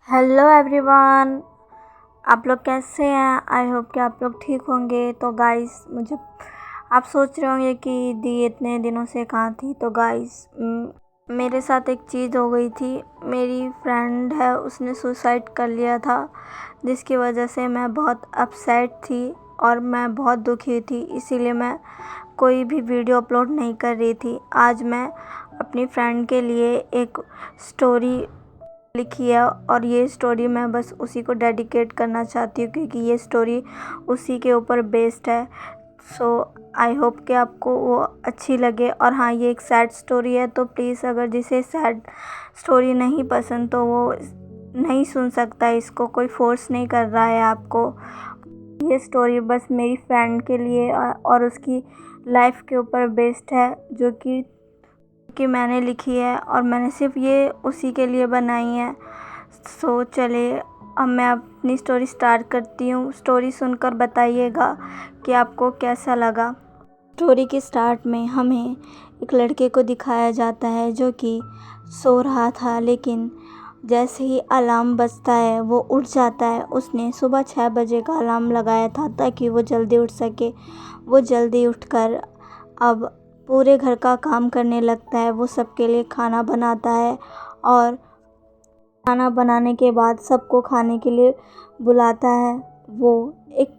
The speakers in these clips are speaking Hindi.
Hello everyone. आप लोग कैसे हैं? आई होप कि आप लोग ठीक होंगे। तो गाइस, मुझे आप सोच रहे होंगे कि दी इतने दिनों से कहाँ थी। तो गाइस, मेरे साथ एक चीज़ हो गई थी। मेरी फ्रेंड है, उसने सुसाइड कर लिया था, जिसकी वजह से मैं बहुत अपसेट थी और मैं बहुत दुखी थी। इसीलिए मैं कोई भी वीडियो अपलोड नहीं कर रही थी। आज मैं अपनी फ्रेंड के लिए एक स्टोरी लिखी है और ये स्टोरी मैं बस उसी को डेडिकेट करना चाहती हूँ, क्योंकि ये स्टोरी उसी के ऊपर बेस्ड है। सो आई होप कि आपको वो अच्छी लगे। और हाँ, ये एक सैड स्टोरी है, तो प्लीज़ अगर जिसे सैड स्टोरी नहीं पसंद तो वो नहीं सुन सकता है। इसको कोई फोर्स नहीं कर रहा है आपको। ये स्टोरी बस मेरी फ्रेंड के लिए और उसकी लाइफ के ऊपर बेस्ड है, जो कि मैंने लिखी है और मैंने सिर्फ ये उसी के लिए बनाई है। सो चलिए, अब मैं अपनी स्टोरी स्टार्ट करती हूँ। स्टोरी सुनकर बताइएगा कि आपको कैसा लगा। स्टोरी के स्टार्ट में हमें एक लड़के को दिखाया जाता है जो कि सो रहा था, लेकिन जैसे ही अलार्म बजता है वो उठ जाता है। उसने सुबह 6 बजे का अलार्म लगाया था ताकि वो जल्दी उठ सके। वो जल्दी उठकर अब पूरे घर का काम करने लगता है। वो सबके लिए खाना बनाता है और खाना बनाने के बाद सबको खाने के लिए बुलाता है। वो एक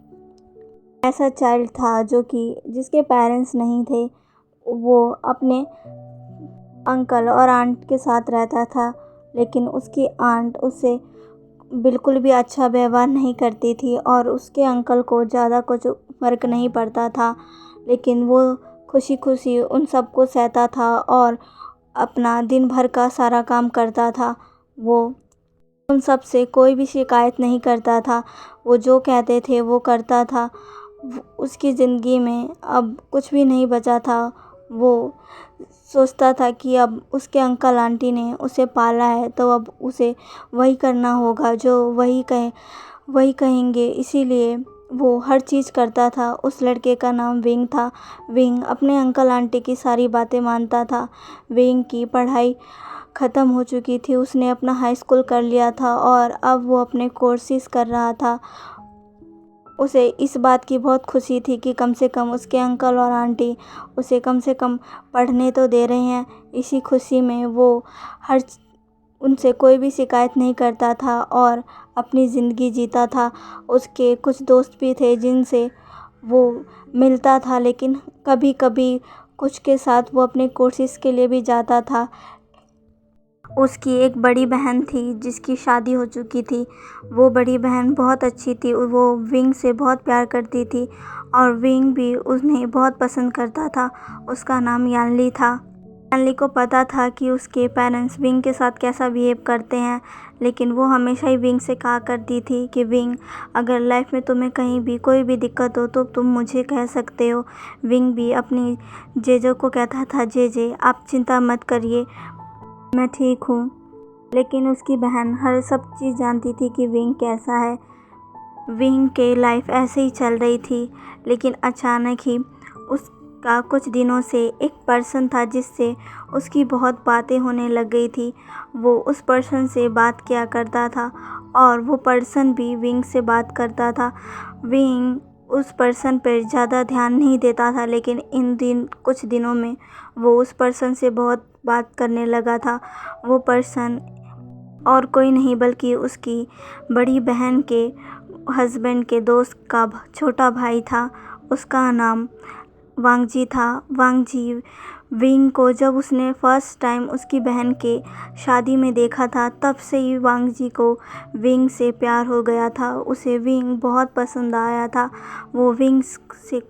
ऐसा चाइल्ड था जो कि जिसके पेरेंट्स नहीं थे। वो अपने अंकल और आंट के साथ रहता था, लेकिन उसकी आंट उससे बिल्कुल भी अच्छा व्यवहार नहीं करती थी और उसके अंकल को ज़्यादा कुछ फ़र्क नहीं पड़ता था। लेकिन वो खुशी खुशी उन सबको सहता था और अपना दिन भर का सारा काम करता था। वो उन सब से कोई भी शिकायत नहीं करता था। वो जो कहते थे वो करता था। उसकी ज़िंदगी में अब कुछ भी नहीं बचा था। वो सोचता था कि अब उसके अंकल आंटी ने उसे पाला है, तो अब उसे वही करना होगा जो वही कहेंगे। इसीलिए वो हर चीज़ करता था। उस लड़के का नाम विंग था। विंग अपने अंकल आंटी की सारी बातें मानता था। विंग की पढ़ाई ख़त्म हो चुकी थी। उसने अपना हाई स्कूल कर लिया था और अब वो अपने कोर्सेज़ कर रहा था। उसे इस बात की बहुत खुशी थी कि कम से कम उसके अंकल और आंटी उसे कम से कम पढ़ने तो दे रहे हैं। इसी खुशी में वो हर उनसे कोई भी शिकायत नहीं करता था और अपनी ज़िंदगी जीता था। उसके कुछ दोस्त भी थे जिनसे वो मिलता था, लेकिन कभी कभी कुछ के साथ वो अपने कोर्सेज़ के लिए भी जाता था। उसकी एक बड़ी बहन थी जिसकी शादी हो चुकी थी। वो बड़ी बहन बहुत अच्छी थी। वो विंग से बहुत प्यार करती थी और विंग भी उन्हें बहुत पसंद करता था। उसका नाम यानली था। यानली को पता था कि उसके पेरेंट्स विंग के साथ कैसा बिहेव करते हैं, लेकिन वो हमेशा ही विंग से कहा करती थी कि विंग, अगर लाइफ में तुम्हें कहीं भी कोई भी दिक्कत हो तो तुम मुझे कह सकते हो। विंग भी अपनी जेजो को कहता था, जेजे आप चिंता मत करिए, मैं ठीक हूँ। लेकिन उसकी बहन हर सब चीज़ जानती थी कि विंग कैसा है। विंग के लाइफ ऐसे ही चल रही थी, लेकिन अचानक ही उसका कुछ दिनों से एक पर्सन था जिससे उसकी बहुत बातें होने लग गई थी। वो उस पर्सन से बात किया करता था और वो पर्सन भी विंग से बात करता था। विंग उस पर्सन पर ज़्यादा ध्यान नहीं देता था, लेकिन कुछ दिनों में वो उस पर्सन से बहुत बात करने लगा था। वो पर्सन और कोई नहीं बल्कि उसकी बड़ी बहन के हस्बैंड के दोस्त का छोटा भाई था। उसका नाम वांगजी था। वांगजी विंग को जब उसने फर्स्ट टाइम उसकी बहन के शादी में देखा था, तब से ही वांगजी को विंग से प्यार हो गया था। उसे विंग बहुत पसंद आया था। वो विंग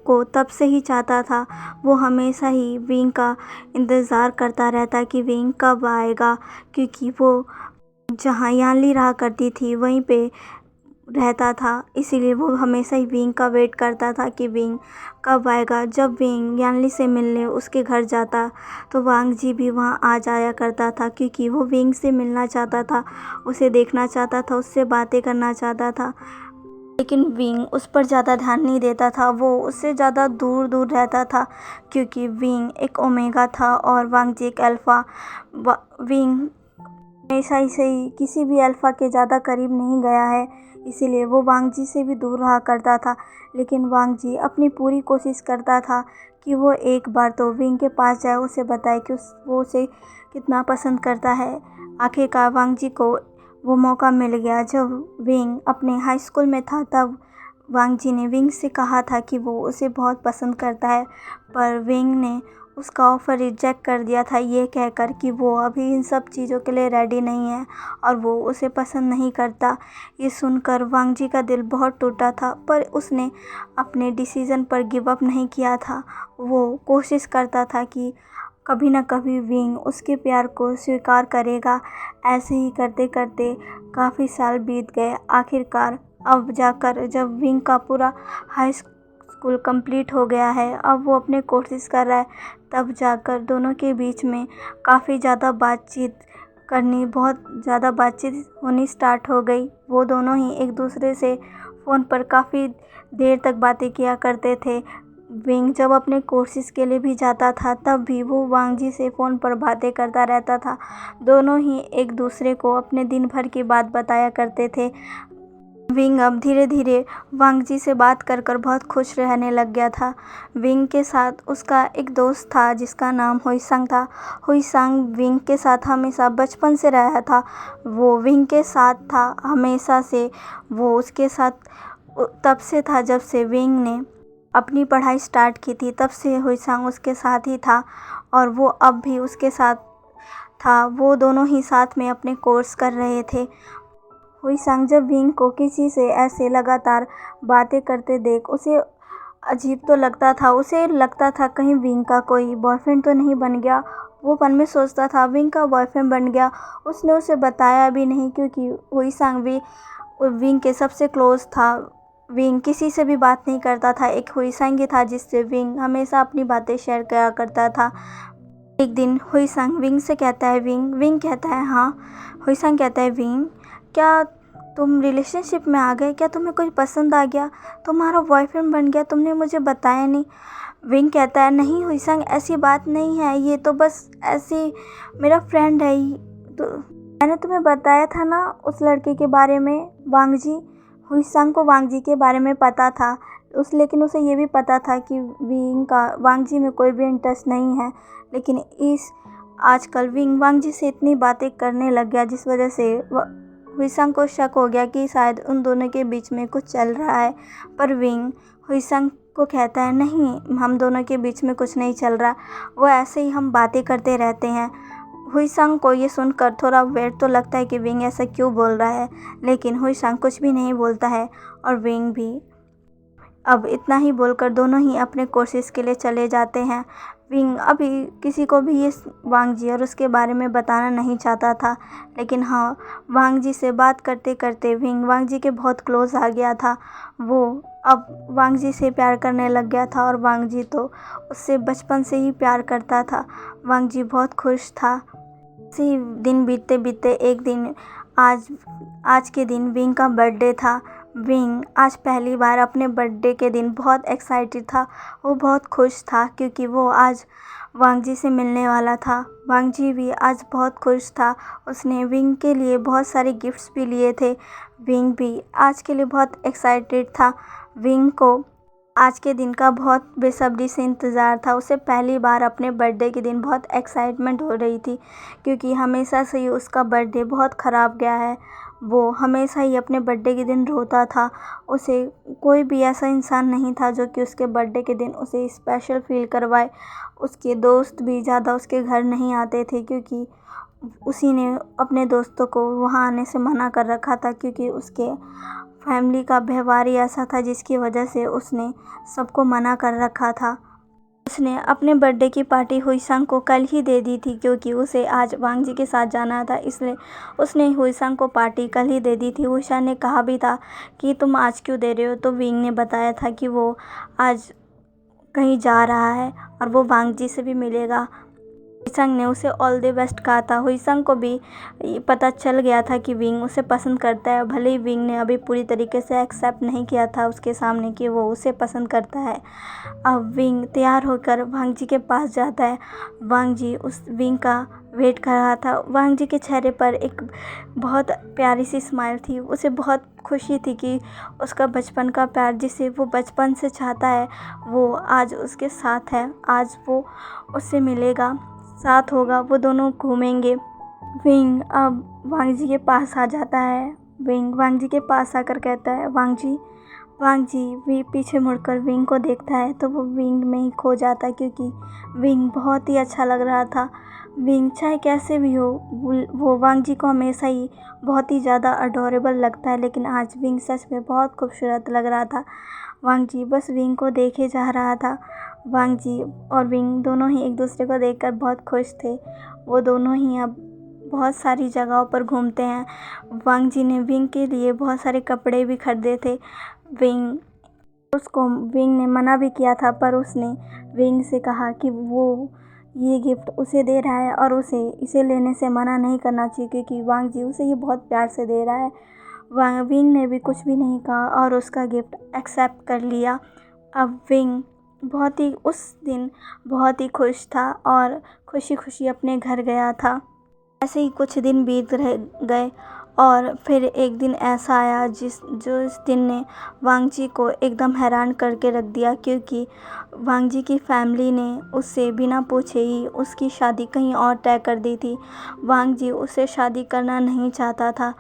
को तब से ही चाहता था। वो हमेशा ही विंग का इंतज़ार करता रहता कि विंग कब आएगा, क्योंकि वो जहाँ यानली रहा करती थी वहीं पे रहता था। इसीलिए वो हमेशा ही विंग का वेट करता था कि विंग कब आएगा। जब विंग यानली से मिलने उसके घर जाता तो वांगजी भी वहाँ आ जाया करता था, क्योंकि वो विंग से मिलना चाहता था, उसे देखना चाहता था, उससे बातें करना चाहता था। लेकिन विंग उस पर ज़्यादा ध्यान नहीं देता था। वो उससे ज़्यादा दूर दूर रहता था, क्योंकि विंग एक ओमेगा था और वांगजी एक अल्फ़ा। विंग हमेशा ही सही किसी भी अल्फ़ा के ज़्यादा करीब नहीं गया है, इसीलिए वो वांग जी से भी दूर रहा करता था। लेकिन वांग जी अपनी पूरी कोशिश करता था कि वो एक बार तो विंग के पास जाए, उसे बताए कि वो उसे कितना पसंद करता है। आखिरकार वांग जी को वो मौका मिल गया। जब विंग अपने हाई स्कूल में था तब वांग जी ने विंग से कहा था कि वो उसे बहुत पसंद करता है, पर विंग ने उसका ऑफ़र रिजेक्ट कर दिया था, ये कहकर कि वो अभी इन सब चीज़ों के लिए रेडी नहीं है और वो उसे पसंद नहीं करता। ये सुनकर वांग जी का दिल बहुत टूटा था, पर उसने अपने डिसीज़न पर गिव अप नहीं किया था। वो कोशिश करता था कि कभी ना कभी विंग उसके प्यार को स्वीकार करेगा। ऐसे ही करते करते काफ़ी साल बीत गए। आखिरकार अब जाकर जब विंग का पूरा हाई स्कूल कंप्लीट हो गया है, अब वो अपने कोर्सेज़ कर रहा है, तब जाकर दोनों के बीच में काफ़ी ज़्यादा बहुत ज़्यादा बातचीत होनी स्टार्ट हो गई। वो दोनों ही एक दूसरे से फ़ोन पर काफ़ी देर तक बातें किया करते थे। विंग जब अपने कोर्सेज़ के लिए भी जाता था तब भी वो वांग जी से फ़ोन पर बातें करता रहता था। दोनों ही एक दूसरे को अपने दिन भर की बात बताया करते थे। विंग अब धीरे धीरे वांग जी से बात कर कर बहुत खुश रहने लग गया था। विंग के साथ उसका एक दोस्त था जिसका नाम हुईसंग था। हुईसंग विंग के साथ हमेशा बचपन से रहा था। वो विंग के साथ था हमेशा से। वो उसके साथ तब से था जब से विंग ने अपनी पढ़ाई स्टार्ट की थी, तब से हुईसंग उसके साथ ही था और वो अब भी उसके साथ था। वो दोनों ही साथ में अपने कोर्स कर रहे थे। हुईसंग जब विंग को किसी से ऐसे लगातार बातें करते देख उसे अजीब तो लगता था। उसे लगता था कहीं विंग का कोई बॉयफ्रेंड तो नहीं बन गया। वो मन में सोचता था विंग का बॉयफ्रेंड बन गया। उसने उसे बताया भी नहीं क्योंकि हुईसंग भी विंग के सबसे क्लोज था। विंग किसी से भी बात नहीं करता था, एक हुईसंग ही था जिससे विंग हमेशा अपनी बातें शेयर करा करता था। एक दिन हुईसंग विंग से कहता है विंग कहता है हाँ। हुईसंग कहता है विंग, क्या तुम रिलेशनशिप में आ गए? क्या तुम्हें कोई पसंद आ गया? तुम्हारा बॉयफ्रेंड बन गया? तुमने मुझे बताया नहीं। विंग कहता है नहीं हुईसंग, ऐसी बात नहीं है, ये तो बस ऐसी मेरा फ्रेंड है। तो मैंने तुम्हें बताया था ना उस लड़के के बारे में, वांग जी। हुईसंग को वांग जी के बारे में पता था लेकिन उसे ये भी पता था कि विंग का वांग जी में कोई भी इंटरेस्ट नहीं है। लेकिन आजकल विंग वांग जी से इतनी बातें करने लग गया जिस वजह से हुईसंग को शक हो गया कि शायद उन दोनों के बीच में कुछ चल रहा है। पर विंग हुईसंग को कहता है नहीं, हम दोनों के बीच में कुछ नहीं चल रहा, वो ऐसे ही हम बातें करते रहते हैं। हुईसंग को ये सुनकर थोड़ा वेट तो लगता है कि विंग ऐसा क्यों बोल रहा है, लेकिन हुईसंग कुछ भी नहीं बोलता है और विंग भी अब इतना ही बोलकर दोनों ही अपने कोर्सेज़ के लिए चले जाते हैं। विंग अभी किसी को भी ये वांग जी और उसके बारे में बताना नहीं चाहता था, लेकिन हाँ, वांग जी से बात करते करते विंग वांग जी के बहुत क्लोज आ गया था। वो अब वांग जी से प्यार करने लग गया था और वांग जी तो उससे बचपन से ही प्यार करता था। वांग जी बहुत खुश था। ऐसे ही दिन बीतते बीतते एक दिन आज के दिन विंग का बर्थडे था। विंग आज पहली बार अपने बर्थडे के दिन बहुत एक्साइटेड था। वो बहुत खुश था क्योंकि वो आज वांग जी से मिलने वाला था। वांग जी भी आज बहुत खुश था। उसने विंग के लिए बहुत सारे गिफ्ट्स भी लिए थे। विंग भी आज के लिए बहुत एक्साइटेड था। विंग को आज के दिन का बहुत बेसब्री से इंतज़ार था। उसे पहली बार अपने बर्थडे के दिन बहुत एक्साइटमेंट हो रही थी क्योंकि हमेशा से ही उसका बर्थडे बहुत ख़राब गया है। वो हमेशा ही अपने बर्थडे के दिन रोता था। उसे कोई भी ऐसा इंसान नहीं था जो कि उसके बर्थडे के दिन उसे स्पेशल फील करवाए। उसके दोस्त भी ज़्यादा उसके घर नहीं आते थे क्योंकि उसी ने अपने दोस्तों को वहाँ आने से मना कर रखा था क्योंकि उसके फैमिली का व्यवहार ही ऐसा था जिसकी वजह से उसने सबको मना कर रखा था। उसने अपने बर्थडे की पार्टी हुईसंग को कल ही दे दी थी क्योंकि उसे आज वांग जी के साथ जाना था, इसलिए उसने हुईसंग को पार्टी कल ही दे दी थी। हुईसंग ने कहा भी था कि तुम आज क्यों दे रहे हो, तो विंग ने बताया था कि वो आज कहीं जा रहा है और वो वांग जी से भी मिलेगा। हुईसंग ने उसे ऑल द बेस्ट कहा था। हुईसंग को भी पता चल गया था कि विंग उसे पसंद करता है, भले ही विंग ने अभी पूरी तरीके से एक्सेप्ट नहीं किया था उसके सामने कि वो उसे पसंद करता है। अब विंग तैयार होकर वांग जी के पास जाता है। वांग जी उस विंग का वेट कर रहा था। वांग जी के चेहरे पर एक बहुत प्यारी सी स्माइल थी। उसे बहुत खुशी थी कि उसका बचपन का प्यार जिसे वो बचपन से चाहता है वो आज उसके साथ है। आज वो उससे मिलेगा, साथ होगा, वो दोनों घूमेंगे। विंग अब वांग जी के पास आ जाता है। विंग वांग जी के पास आकर कहता है, वांग जी भी पीछे मुड़कर विंग को देखता है तो वो विंग में ही खो जाता है, क्योंकि विंग बहुत ही अच्छा लग रहा था। विंग चाहे कैसे भी हो, वो वांग जी को हमेशा ही बहुत ही ज़्यादा अडोरेबल लगता है, लेकिन आज विंग सच में बहुत खूबसूरत लग रहा था। वांग जी बस विंग को देखे जा रहा था। वांग जी और विंग दोनों ही एक दूसरे को देखकर बहुत खुश थे। वो दोनों ही अब बहुत सारी जगहों पर घूमते हैं। वांग जी ने विंग के लिए बहुत सारे कपड़े भी खरीदे थे। विंग ने मना भी किया था, पर उसने विंग से कहा कि वो ये गिफ्ट उसे दे रहा है और उसे इसे लेने से मना नहीं करना चाहिए, क्योंकि वांग जी उसे ये बहुत प्यार से दे रहा है। विंग ने भी कुछ भी नहीं कहा और उसका गिफ्ट एक्सेप्ट कर लिया। अब विंग उस दिन बहुत ही खुश था और खुशी खुशी अपने घर गया था। ऐसे ही कुछ दिन बीत गए और फिर एक दिन ऐसा आया इस दिन ने वांग जी को एकदम हैरान करके रख दिया, क्योंकि वांग जी की फैमिली ने उससे बिना पूछे ही उसकी शादी कहीं और तय कर दी थी। वांग जी उससे शादी करना नहीं चाहता था,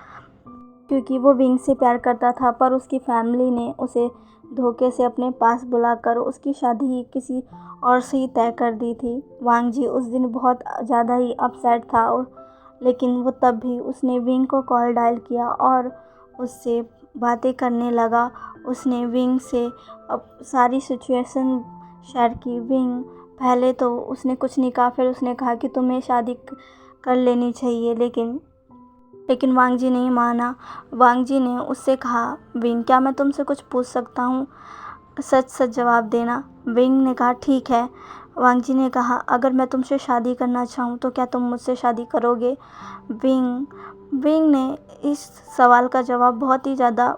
क्योंकि वो विंग से प्यार करता था, पर उसकी फैमिली ने उसे धोखे से अपने पास बुलाकर उसकी शादी ही किसी और से ही तय कर दी थी। वांग जी उस दिन बहुत ज़्यादा ही अपसेट था, लेकिन वो तब भी उसने विंग को कॉल डायल किया और उससे बातें करने लगा। उसने विंग से अब सारी सिचुएशन शेयर की। विंग पहले तो उसने कुछ नहीं कहा, फिर उसने कहा कि तुम्हें शादी कर लेनी चाहिए, लेकिन वांग जी नहीं माना। वांग जी ने उससे कहा, विंग क्या मैं तुमसे कुछ पूछ सकता हूँ, सच सच जवाब देना। विंग ने कहा ठीक है। वांग जी ने कहा, अगर मैं तुमसे शादी करना चाहूँ तो क्या तुम मुझसे शादी करोगे? विंग ने इस सवाल का जवाब बहुत ही ज़्यादा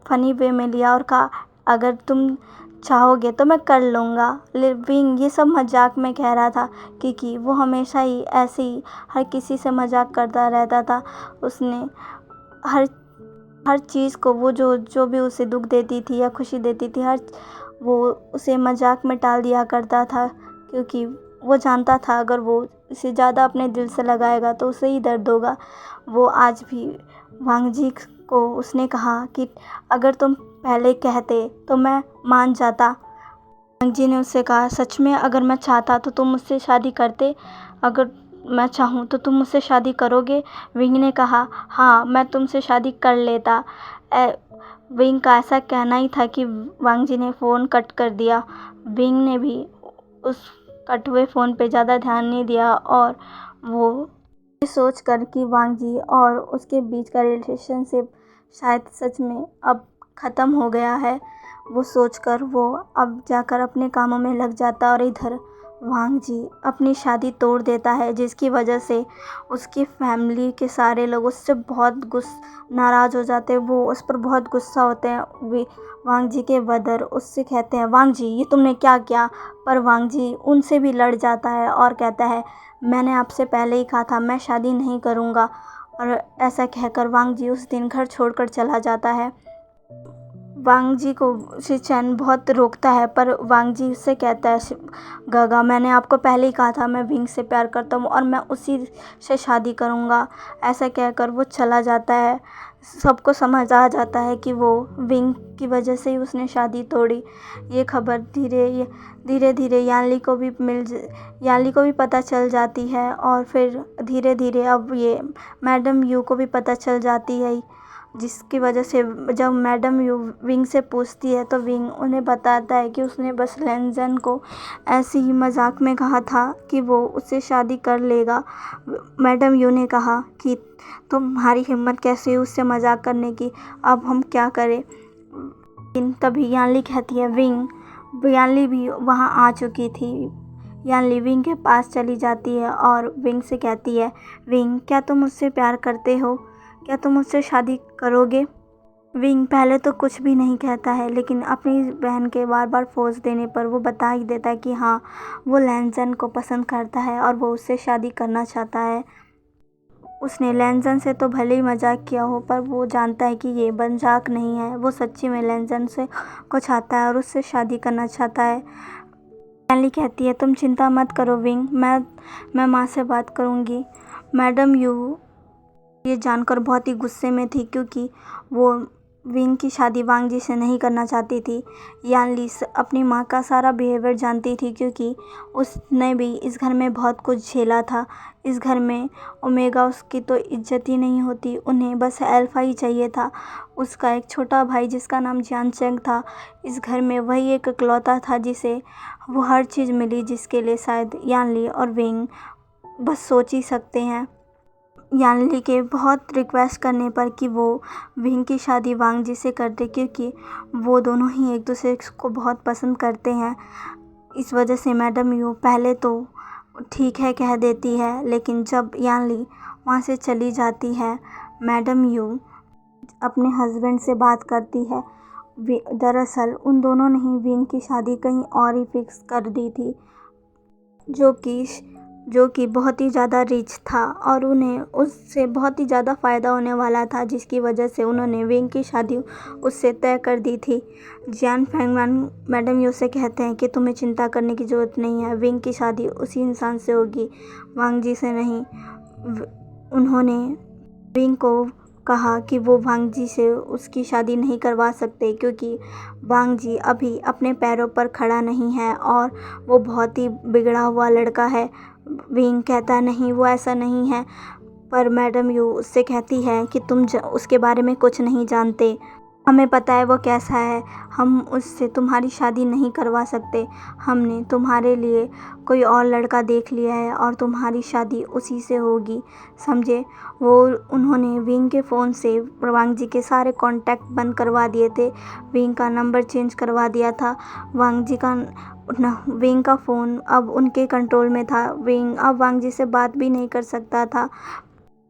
फ़नी वे में लिया और कहा, अगर तुम चाहोगे तो मैं कर लूँगा। विंग ये सब मजाक में कह रहा था, क्योंकि वो हमेशा ही ऐसे ही हर किसी से मजाक करता रहता था। उसने हर चीज़ को वो जो भी उसे दुख देती थी या खुशी देती थी, वो उसे मजाक में टाल दिया करता था, क्योंकि वो जानता था अगर वो इसे ज़्यादा अपने दिल से लगाएगा तो उसे ही दर्द होगा। वो आज भी वांग जी को उसने कहा कि अगर तुम पहले कहते तो मैं मान जाता। वांग जी ने उससे कहा, सच में अगर मैं चाहता तो तुम मुझसे शादी करते? अगर मैं चाहूँ तो तुम मुझसे शादी करोगे? विंग ने कहा, हाँ मैं तुमसे शादी कर लेता। विंग का ऐसा कहना ही था कि वांग जी ने फ़ोन कट कर दिया। विंग ने भी उस कट हुए फ़ोन पे ज़्यादा ध्यान नहीं दिया और वो ये सोच कर कि वांग जी और उसके बीच का रिलेशनशिप शायद सच में अब ख़त्म हो गया है, वो सोचकर वो अब जाकर अपने कामों में लग जाता और इधर वांग जी अपनी शादी तोड़ देता है, जिसकी वजह से उसकी फैमिली के सारे लोग उससे बहुत नाराज़ हो जाते हैं। वो उस पर बहुत गुस्सा होते हैं। वे वांग जी के ब्रदर उससे कहते हैं, वांग जी ये तुमने क्या किया? पर वांग जी उनसे भी लड़ जाता है और कहता है, मैंने आपसे पहले ही कहा था मैं शादी नहीं करूँगा। और ऐसा कहकर वांग जी उस दिन घर छोड़कर चला जाता है। वांग जी को शिनचैन बहुत रोकता है, पर वांग जी उससे कहता है, गागा मैंने आपको पहले ही कहा था मैं विंग से प्यार करता हूँ और मैं उसी से शादी करूँगा। ऐसा कहकर वो चला जाता है। सबको समझ आ जाता है कि वो विंग की वजह से ही उसने शादी तोड़ी। ये खबर धीरे धीरे यानली को भी पता चल जाती है और फिर धीरे धीरे अब ये मैडम यू को भी पता चल जाती है, जिसकी वजह से जब मैडम यू विंग से पूछती है तो विंग उन्हें बताता है कि उसने बस लेंजन को ऐसे ही मजाक में कहा था कि वो उससे शादी कर लेगा। मैडम यू ने कहा कि तुम्हारी हिम्मत कैसे हुई उससे मजाक करने की, अब हम क्या करें? तभी यानली कहती है, यानली भी वहाँ आ चुकी थी। यानली विंग के पास चली जाती है और विंग से कहती है, विंग क्या तुम मुझसे प्यार करते हो? क्या तुम मुझसे शादी करोगे? विंग पहले तो कुछ भी नहीं कहता है, लेकिन अपनी बहन के बार बार फोर्स देने पर वो बता ही देता है कि हाँ, वो लैनजन को पसंद करता है और वो उससे शादी करना चाहता है। उसने लैनजन से तो भले ही मजाक किया हो, पर वो जानता है कि ये मजाक नहीं है, वो सच्ची में लैनजन से को चाहता है और उससे शादी करना चाहता है। स्टैनली कहती है, तुम चिंता मत करो विंग, मैं माँ से बात करूँगी। मैडम यू ये जानकर बहुत ही गुस्से में थी, क्योंकि वो विंग की शादी वांग जी से नहीं करना चाहती थी। यान ली अपनी माँ का सारा बिहेवियर जानती थी, क्योंकि उसने भी इस घर में बहुत कुछ झेला था। इस घर में ओमेगा उसकी तो इज्जत ही नहीं होती, उन्हें बस अल्फा ही चाहिए था। उसका एक छोटा भाई जिसका नाम जियान चेंग था, इस घर में वही एक इकलौता था जिसे वो हर चीज़ मिली, जिसके लिए शायद यान ली और विंग बस सोच ही सकते हैं। यानली के बहुत रिक्वेस्ट करने पर कि वो विंग की शादी वांग जी से कर दे, क्योंकि वो दोनों ही एक दूसरे को बहुत पसंद करते हैं। इस वजह से मैडम यू पहले तो ठीक है कह देती है, लेकिन जब यानली वहाँ से चली जाती है, मैडम यू अपने हस्बैंड से बात करती है। दरअसल उन दोनों ने ही विंग की शादी कहीं और ही फिक्स कर दी थी, जो कि बहुत ही ज़्यादा रिच था और उन्हें उससे बहुत ही ज़्यादा फ़ायदा होने वाला था, जिसकी वजह से उन्होंने विंग की शादी उससे तय कर दी थी। जियान फेंगमैन मैडम यू से कहते हैं कि तुम्हें चिंता करने की ज़रूरत नहीं है, विंग की शादी उसी इंसान से होगी, वांग जी से नहीं। उन्होंने विंग को कहा कि वो वांग जी से उसकी शादी नहीं करवा सकते, क्योंकि वांग जी अभी अपने पैरों पर खड़ा नहीं है और वो बहुत ही बिगड़ा हुआ लड़का है। विंग कहता नहीं, वो ऐसा नहीं है, पर मैडम यू उससे कहती है कि तुम उसके बारे में कुछ नहीं जानते, हमें पता है वो कैसा है, हम उससे तुम्हारी शादी नहीं करवा सकते, हमने तुम्हारे लिए कोई और लड़का देख लिया है और तुम्हारी शादी उसी से होगी, समझे। उन्होंने विंग के फ़ोन से वांग जी के सारे कांटेक्ट बंद करवा दिए थे, विंग का नंबर चेंज करवा दिया था। विंग का फ़ोन अब उनके कंट्रोल में था, विंग अब वांग जी से बात भी नहीं कर सकता था।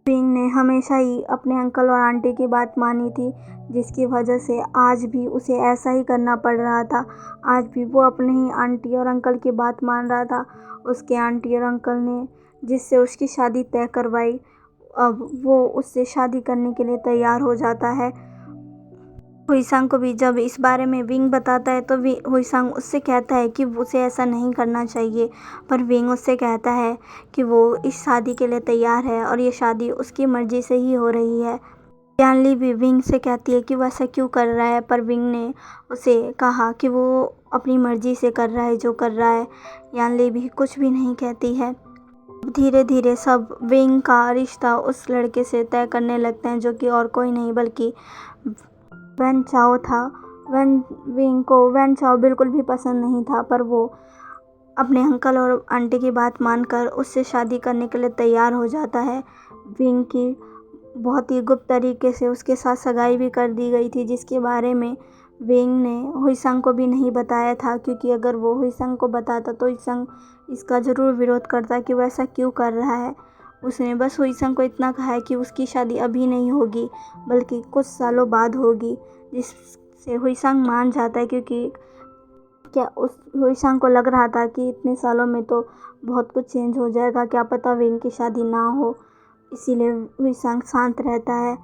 विंग ने हमेशा ही अपने अंकल और आंटी की बात मानी थी, जिसकी वजह से आज भी उसे ऐसा ही करना पड़ रहा था। आज भी वो अपने ही आंटी और अंकल की बात मान रहा था। उसके आंटी और अंकल ने जिससे उसकी शादी तय करवाई, अब वो उससे शादी करने के लिए तैयार हो जाता है। हुईसांग को भी जब इस बारे में विंग बताता है, तो हुईसांग उससे कहता है कि उसे ऐसा नहीं करना चाहिए, पर विंग उससे कहता है कि वो इस शादी के लिए तैयार है और ये शादी उसकी मर्ज़ी से ही हो रही है। यानली भी विंग से कहती है कि वो ऐसा क्यों कर रहा है, पर विंग ने उसे कहा कि वो अपनी मर्ज़ी से कर रहा है जो कर रहा है। यानली भी कुछ भी नहीं कहती है। धीरे धीरे सब विंग का रिश्ता उस लड़के से तय करने लगते हैं, जो कि और कोई नहीं बल्कि वैन चाओ था। विंग को वैन चाओ बिल्कुल भी पसंद नहीं था, पर वो अपने अंकल और आंटी की बात मानकर उससे शादी करने के लिए तैयार हो जाता है। विंग की बहुत ही गुप्त तरीके से उसके साथ सगाई भी कर दी गई थी, जिसके बारे में विंग ने हुईसांग को भी नहीं बताया था, क्योंकि अगर वो हुईसांग को बताता तो हुईसांग इसका ज़रूर विरोध करता कि वो ऐसा क्यों कर रहा है। उसने बस हुईसांग को इतना कहा है कि उसकी शादी अभी नहीं होगी, बल्कि कुछ सालों बाद होगी, जिससे हुईसांग मान जाता है, क्योंकि उस हुईसांग को लग रहा था कि इतने सालों में तो बहुत कुछ चेंज हो जाएगा, क्या पता विंग की शादी ना हो, इसीलिए हुईसांग शांत रहता है।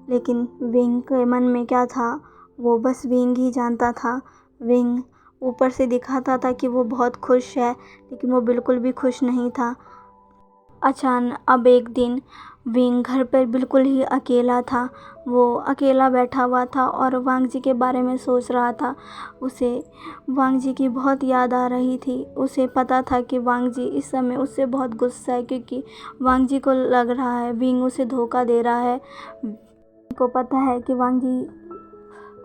लेकिन विंग के मन में क्या था, वो बस विंग ही जानता था। विंग ऊपर से दिखाता था कि वो बहुत खुश है, लेकिन वो बिल्कुल भी खुश नहीं था। अचानक अब एक दिन विंग घर पर बिल्कुल ही अकेला था। वो अकेला बैठा हुआ था और वांग जी के बारे में सोच रहा था। उसे वांग जी की बहुत याद आ रही थी। उसे पता था कि वांग जी इस समय उससे बहुत गुस्सा है, क्योंकि वांग जी को लग रहा है विंग उसे धोखा दे रहा है। को पता है कि वांग जी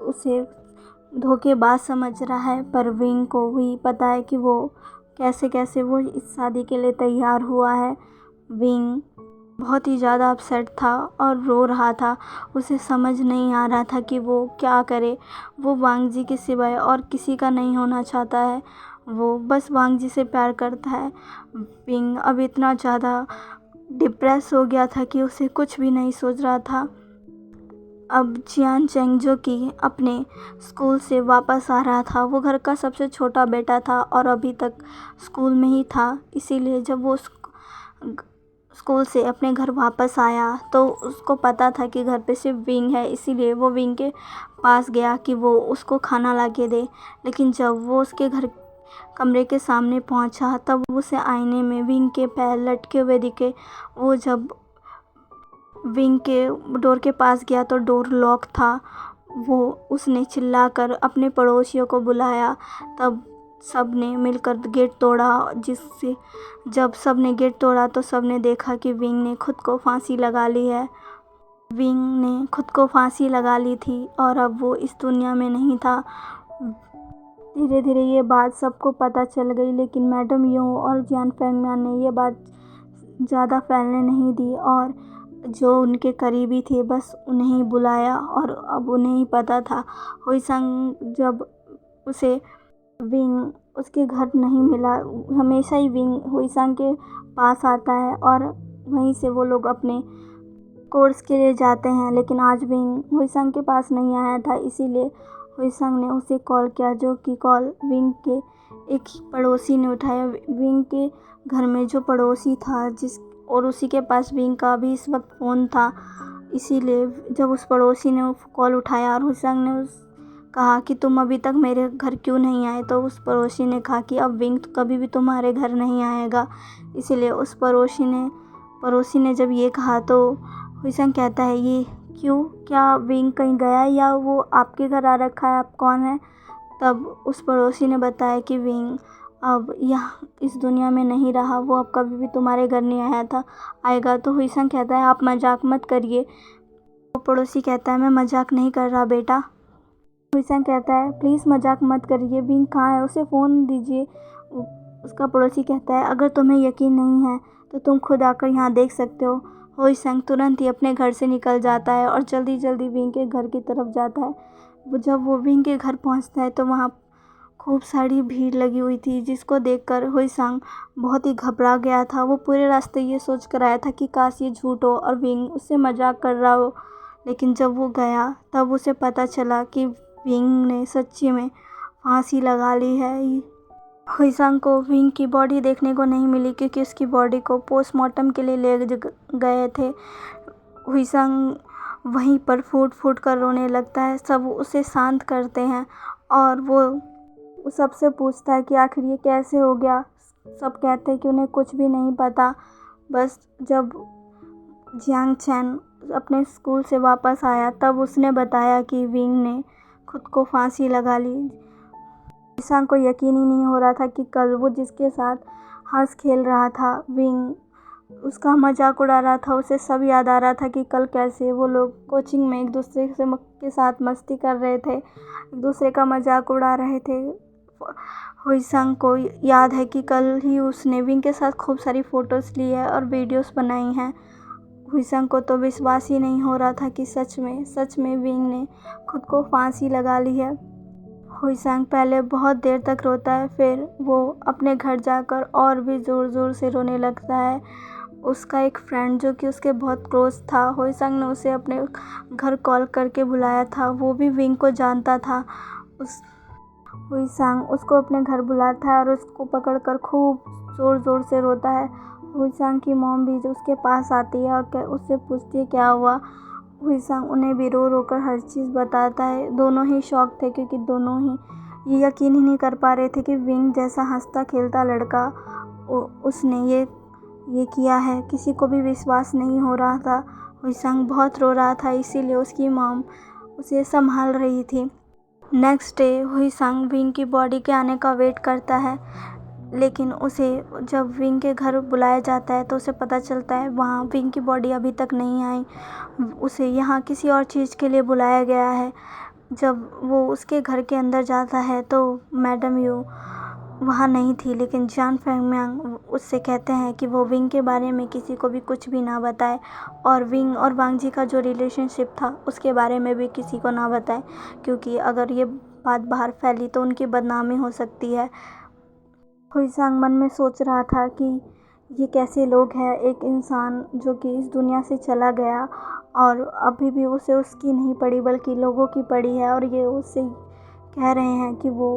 उसे धोखेबाज समझ रहा है, पर विंग को भी पता है कि वो कैसे वो इस शादी के लिए तैयार हुआ है। विंग बहुत ही ज़्यादा अपसेट था और रो रहा था। उसे समझ नहीं आ रहा था कि वो क्या करे। वो वांग जी के सिवाय और किसी का नहीं होना चाहता है। वो बस वांग जी से प्यार करता है। विंग अब इतना ज़्यादा डिप्रेस हो गया था कि उसे कुछ भी नहीं सोच रहा था। अब जियान चेंग जो कि अपने स्कूल से वापस आ रहा था, वो घर का सबसे छोटा बेटा था और अभी तक स्कूल में ही था। इसीलिए जब वो स्कूल से अपने घर वापस आया तो उसको पता था कि घर पे सिर्फ विंग है, इसीलिए वो विंग के पास गया कि वो उसको खाना ला के दे। लेकिन जब वो उसके घर कमरे के सामने पहुंचा तब उसे आईने में विंग के पैर लटके हुए दिखे। वो जब विंग के डोर के पास गया तो डोर लॉक था। उसने चिल्लाकर अपने पड़ोसियों को बुलाया, तब सब ने मिलकर गेट तोड़ा। जब सब ने गेट तोड़ा तो सब ने देखा कि विंग ने खुद को फांसी लगा ली है। विंग ने खुद को फांसी लगा ली थी और अब वो इस दुनिया में नहीं था। धीरे धीरे ये बात सबको पता चल गई, लेकिन मैडम यू और जियान फेंगमियान ने ये बात ज़्यादा फैलने नहीं दी और जो उनके करीबी थे बस उन्हें ही बुलाया और अब उन्हें ही पता था। हुईसंग जब उसे विंग उसके घर नहीं मिला, हमेशा ही विंग हुईसंग के पास आता है और वहीं से वो लोग अपने कोर्स के लिए जाते हैं। लेकिन आज विंग हुईसंग के पास नहीं आया था, इसीलिए हुईसंग ने उसे कॉल किया, जो कि कॉल विंग के एक पड़ोसी ने उठाया। विंग के घर में जो पड़ोसी था और उसी के पास विंग का भी इस वक्त फ़ोन था, इसीलिए जब उस पड़ोसी ने कॉल उठाया और हुईसंग ने कहा कि तुम अभी तक मेरे घर क्यों नहीं आए, तो उस पड़ोसी ने कहा कि अब विंग तो कभी भी तुम्हारे घर नहीं आएगा। इसीलिए उस पड़ोसी ने जब ये कहा तो हुईसंग कहता है, ये क्यों, क्या विंग कहीं गया या वो आपके घर आ रखा है, आप कौन है? तब उस पड़ोसी ने बताया कि विंग अब यहाँ इस दुनिया में नहीं रहा, वो अब कभी भी तुम्हारे घर नहीं आएगा। तो हुईसंग कहता है, आप मजाक मत करिए। वो पड़ोसी कहता है, मैं मजाक नहीं कर रहा बेटा। हुईसंग कहता है, प्लीज़ मजाक मत करिए, विंग कहाँ है, उसे फ़ोन दीजिए। उसका पड़ोसी कहता है, अगर तुम्हें यकीन नहीं है तो तुम खुद आकर यहाँ देख सकते हो। हुईसंग तुरंत ही अपने घर से निकल जाता है और जल्दी जल्दी विंग के घर की तरफ जाता है। जब वो विंग के घर पहुँचता है तो वहाँ खूब सारी भीड़ लगी हुई थी, जिसको देखकर हुईसंग बहुत ही घबरा गया था। वो पूरे रास्ते ये सोच कर आया था कि काश ये झूठ हो और विंग उससे मजाक कर रहा हो। लेकिन जब वो गया तब उसे पता चला कि विंग ने सच्ची में फांसी लगा ली है। हुईसंग को विंग की बॉडी देखने को नहीं मिली क्योंकि उसकी बॉडी को पोस्टमार्टम के लिए ले गए थे। हुईसंग वहीं पर फूट फूट कर रोने लगता है। सब उसे शांत करते हैं और वो सबसे पूछता है कि आखिर ये कैसे हो गया। सब कहते हैं कि उन्हें कुछ भी नहीं पता। बस जब जियांग चैन अपने स्कूल से वापस आया तब उसने बताया कि विंग ने खुद को फांसी लगा ली। हुईसंग को यकीन ही नहीं हो रहा था कि कल वो जिसके साथ हंस खेल रहा था, विंग उसका मजाक उड़ा रहा था, उसे सब याद आ रहा था कि कल कैसे वो लोग कोचिंग में एक दूसरे के साथ मस्ती कर रहे थे, एक दूसरे का मजाक उड़ा रहे थे। हुईसंग को याद है कि कल ही उसने विंग के साथ खूब सारी फ़ोटोज़ ली है और वीडियोस बनाई हैं। हुईसंग को तो विश्वास ही नहीं हो रहा था कि सच में विंग ने खुद को फांसी लगा ली है। हुईसंग पहले बहुत देर तक रोता है, फिर वो अपने घर जाकर और भी ज़ोर ज़ोर से रोने लगता है। उसका एक फ्रेंड जो कि उसके बहुत क्लोज था, हुईसंग ने उसे अपने घर कॉल करके बुलाया था, वो भी विंग को जानता था। हुईसंग उसको अपने घर बुलाता है और उसको पकड़कर खूब ज़ोर ज़ोर से रोता है। हुईसंग की मॉम भी जो उसके पास आती है और उससे पूछती है क्या हुआ। हुईसंग उन्हें भी रो रो कर हर चीज़ बताता है। दोनों ही शॉक थे क्योंकि दोनों ही ये यकीन ही नहीं कर पा रहे थे कि विंग जैसा हंसता खेलता लड़का उसने ये किया है। किसी को भी विश्वास नहीं हो रहा था। हुईसंग बहुत रो रहा था, इसीलिए उसकी मॉम उसे संभाल रही थी। नेक्स्ट डे हुईसंग विंग की बॉडी के आने का वेट करता है, लेकिन उसे जब विंग के घर बुलाया जाता है तो उसे पता चलता है वहाँ विंग की बॉडी अभी तक नहीं आई, उसे यहाँ किसी और चीज़ के लिए बुलाया गया है। जब वो उसके घर के अंदर जाता है तो मैडम यू वहाँ नहीं थी, लेकिन जियान फेंगमियान उससे कहते हैं कि वो विंग के बारे में किसी को भी कुछ भी ना बताए और विंग और वांग जी का जो रिलेशनशिप था उसके बारे में भी किसी को ना बताए, क्योंकि अगर ये बात बाहर फैली तो उनकी बदनामी हो सकती है। हुईसंग मन में सोच रहा था कि ये कैसे लोग हैं, एक इंसान जो कि इस दुनिया से चला गया और अभी भी उसे उसकी नहीं पड़ी बल्कि लोगों की पड़ी है। और ये उससे कह रहे हैं कि वो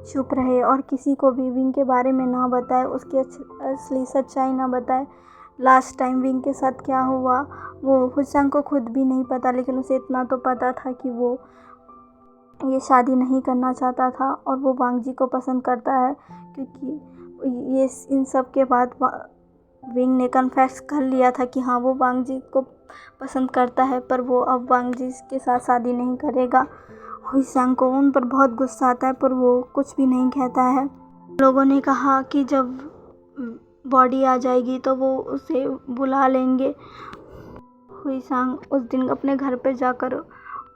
चुप रहे और किसी को भी विंग के बारे में ना बताए, उसकी असली सच्चाई ना बताए। लास्ट टाइम विंग के साथ क्या हुआ वो हुसैन को खुद भी नहीं पता, लेकिन उसे इतना तो पता था कि वो ये शादी नहीं करना चाहता था और वो वांग जी को पसंद करता है, क्योंकि ये इन सब के बाद विंग ने कन्फेस कर लिया था कि हाँ वो वांग जी को पसंद करता है, पर वो अब वांग जी के साथ शादी नहीं करेगा। हुईसांग को उन पर बहुत गुस्सा आता है, पर वो कुछ भी नहीं कहता है। लोगों ने कहा कि जब बॉडी आ जाएगी तो वो उसे बुला लेंगे। हुईसांग उस दिन अपने घर पे जाकर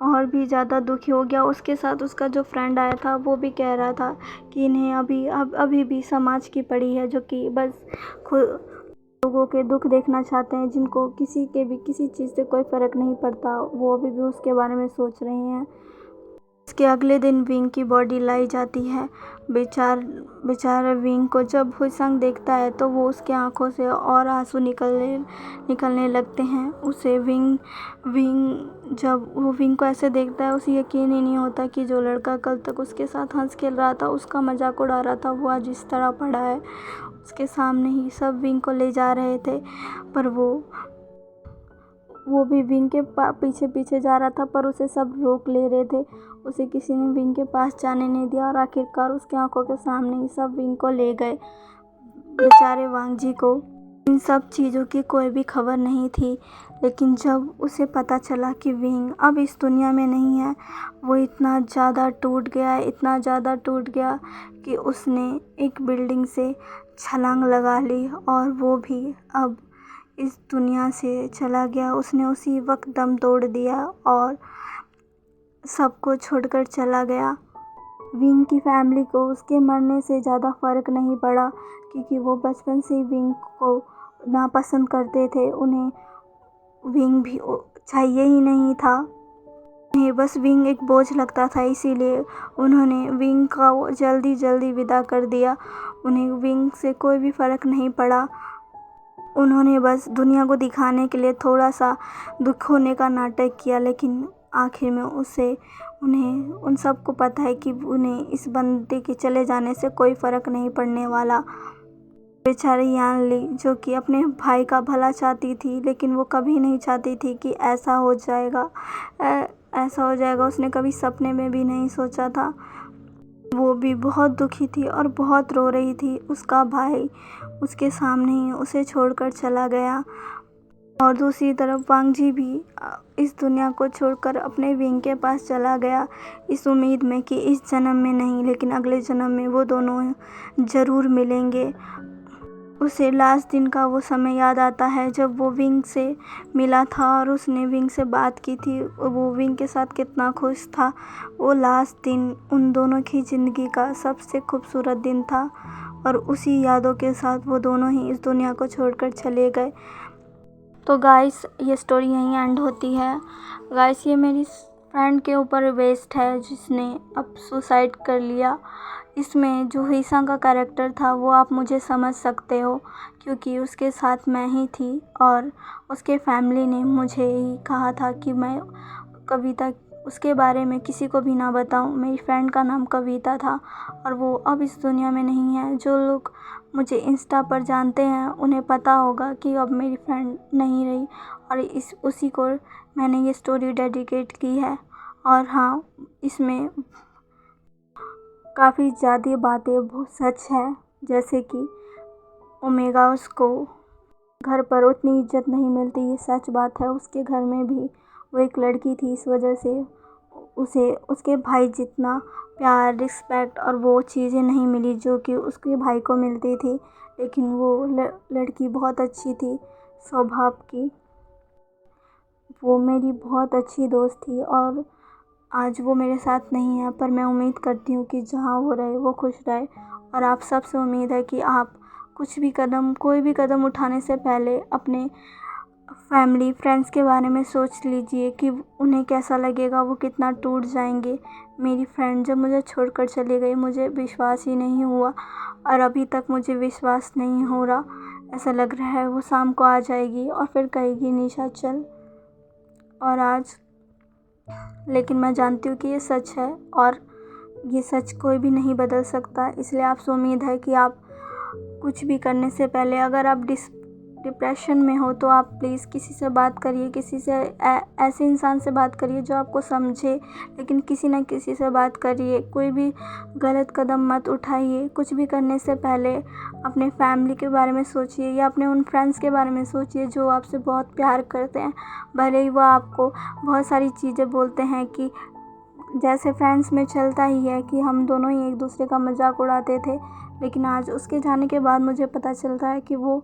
और भी ज़्यादा दुखी हो गया। उसके साथ उसका जो फ्रेंड आया था वो भी कह रहा था कि इन्हें अभी भी समाज की पड़ी है, जो कि बस खुद लोगों के दुख देखना चाहते हैं, जिनको किसी चीज़ से कोई फ़र्क नहीं पड़ता, वो अभी भी उसके बारे में सोच रहे हैं। इसके अगले दिन विंग की बॉडी लाई जाती है। बेचारा विंग को जब हुईसांग देखता है तो वो उसके आंखों से और आंसू निकलने लगते हैं। उसे विंग जब वो विंग को ऐसे देखता है, उसे यकीन ही नहीं होता कि जो लड़का कल तक उसके साथ हंस खेल रहा था, उसका मजाक उड़ा रहा था, वो आज इस तरह पड़ा है। उसके सामने ही सब विंग को ले जा रहे थे, पर वो भी विंग के पीछे पीछे जा रहा था, पर उसे सब रोक ले रहे थे। उसे किसी ने विंग के पास जाने नहीं दिया और आखिरकार उसकी आंखों के सामने ही सब विंग को ले गए। बेचारे वांग जी को इन सब चीज़ों की कोई भी खबर नहीं थी, लेकिन जब उसे पता चला कि विंग अब इस दुनिया में नहीं है, वो इतना ज़्यादा टूट गया कि उसने एक बिल्डिंग से छलांग लगा ली और वो भी अब इस दुनिया से चला गया। उसने उसी वक्त दम तोड़ दिया और सबको छोड़कर चला गया। विंग की फैमिली को उसके मरने से ज़्यादा फ़र्क नहीं पड़ा, क्योंकि वो बचपन से ही विंग को नापसंद करते थे। उन्हें विंग भी चाहिए ही नहीं था, उन्हें बस विंग एक बोझ लगता था, इसीलिए उन्होंने विंग का जल्दी विदा कर दिया। उन्हें विंग से कोई भी फ़र्क नहीं पड़ा। उन्होंने बस दुनिया को दिखाने के लिए थोड़ा सा दुख होने का नाटक किया, लेकिन आखिर में उन्हें उन सबको पता है कि उन्हें इस बंदे के चले जाने से कोई फ़र्क नहीं पड़ने वाला। बेचारी यान ली, जो कि अपने भाई का भला चाहती थी, लेकिन वो कभी नहीं चाहती थी कि ऐसा हो जाएगा। उसने कभी सपने में भी नहीं सोचा था। वो भी बहुत दुखी थी और बहुत रो रही थी। उसका भाई उसके सामने ही उसे छोड़कर चला गया और दूसरी तरफ वांग जी भी इस दुनिया को छोड़कर अपने विंग के पास चला गया, इस उम्मीद में कि इस जन्म में नहीं लेकिन अगले जन्म में वो दोनों ज़रूर मिलेंगे। उसे लास्ट दिन का वो समय याद आता है जब वो विंग से मिला था और उसने विंग से बात की थी। वो विंग के साथ कितना खुश था। वो लास्ट दिन उन दोनों की ज़िंदगी का सबसे खूबसूरत दिन था और उसी यादों के साथ वो दोनों ही इस दुनिया को छोड़कर चले गए। तो गाइस, ये स्टोरी यहीं एंड होती है। गाइस, ये मेरी फ्रेंड के ऊपर बेस्ड है जिसने अब सुसाइड कर लिया। इसमें जो हुईसांग का कैरेक्टर था वो आप मुझे समझ सकते हो, क्योंकि उसके साथ मैं ही थी और उसके फैमिली ने मुझे ही कहा था कि मैं कविता उसके बारे में किसी को भी ना बताऊं। मेरी फ्रेंड का नाम कविता था और वो अब इस दुनिया में नहीं है। जो लोग मुझे इंस्टा पर जानते हैं उन्हें पता होगा कि अब मेरी फ्रेंड नहीं रही और उसी को मैंने ये स्टोरी डेडिकेट की है। और हाँ, इसमें काफ़ी ज़्यादा बातें बहुत सच है, जैसे कि ओमेगा उसको घर पर उतनी इज्जत नहीं मिलती, ये सच बात है। उसके घर में भी वो एक लड़की थी, इस वजह से उसे उसके भाई जितना प्यार, रिस्पेक्ट और वो चीज़ें नहीं मिली जो कि उसके भाई को मिलती थी। लेकिन वो लड़की बहुत अच्छी थी स्वभाव की। वो मेरी बहुत अच्छी दोस्त थी और आज वो मेरे साथ नहीं है, पर मैं उम्मीद करती हूँ कि जहाँ वो रहे वो खुश रहे। और आप सबसे उम्मीद है कि आप कोई भी कदम उठाने से पहले अपने फैमिली, फ्रेंड्स के बारे में सोच लीजिए कि उन्हें कैसा लगेगा, वो कितना टूट जाएंगे। मेरी फ्रेंड जब मुझे छोड़कर चली गई, मुझे विश्वास ही नहीं हुआ और अभी तक मुझे विश्वास नहीं हो रहा। ऐसा लग रहा है वो शाम को आ जाएगी और फिर कहेगी निशा चल। और आज, लेकिन मैं जानती हूँ कि ये सच है और ये सच कोई भी नहीं बदल सकता। इसलिए आपसे उम्मीद है कि आप कुछ भी करने से पहले, अगर आप डिप्रेशन में हो तो आप प्लीज़ किसी से बात करिए, किसी से ऐसे इंसान से बात करिए जो आपको समझे, लेकिन किसी न किसी से बात करिए। कोई भी गलत कदम मत उठाइए। कुछ भी करने से पहले अपने फैमिली के बारे में सोचिए या अपने उन फ्रेंड्स के बारे में सोचिए जो आपसे बहुत प्यार करते हैं। भले ही वो आपको बहुत सारी चीज़ें बोलते हैं कि जैसे फ्रेंड्स में चलता ही है कि हम दोनों ही एक दूसरे का मजाक उड़ाते थे, लेकिन आज उसके जाने के बाद मुझे पता चलता है कि वो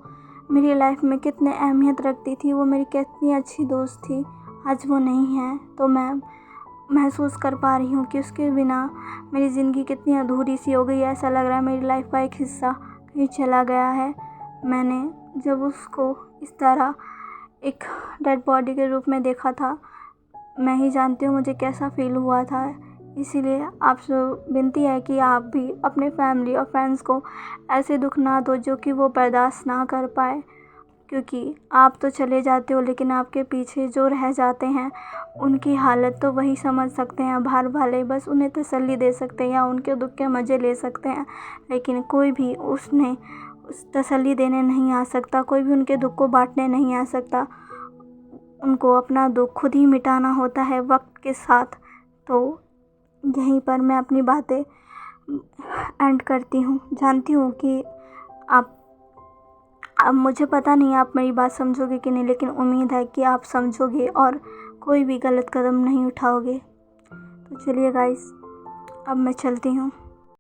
मेरी लाइफ में कितने अहमियत रखती थी, वो मेरी कितनी अच्छी दोस्त थी। आज वो नहीं है तो मैं महसूस कर पा रही हूँ कि उसके बिना मेरी ज़िंदगी कितनी अधूरी सी हो गई। ऐसा लग रहा है मेरी लाइफ का एक हिस्सा कहीं चला गया है। मैंने जब उसको इस तरह एक डेड बॉडी के रूप में देखा था, मैं ही जानती हूँ मुझे कैसा फ़ील हुआ था। इसीलिए आपसे विनती है कि आप भी अपने फैमिली और फ्रेंड्स को ऐसे दुख ना दो जो कि वो बर्दाश्त ना कर पाए, क्योंकि आप तो चले जाते हो लेकिन आपके पीछे जो रह जाते हैं उनकी हालत तो वही समझ सकते हैं। बाहर वाले बस उन्हें तसल्ली दे सकते हैं या उनके दुख के मज़े ले सकते हैं, लेकिन कोई भी उस तसल्ली देने नहीं आ सकता, कोई भी उनके दुख को बांटने नहीं आ सकता। उनको अपना दुख खुद ही मिटाना होता है वक्त के साथ। तो यहीं पर मैं अपनी बातें एंड करती हूँ। जानती हूँ कि अब मुझे पता नहीं आप मेरी बात समझोगे कि नहीं, लेकिन उम्मीद है कि आप समझोगे और कोई भी गलत कदम नहीं उठाओगे। तो चलिए गाइस, अब मैं चलती हूँ।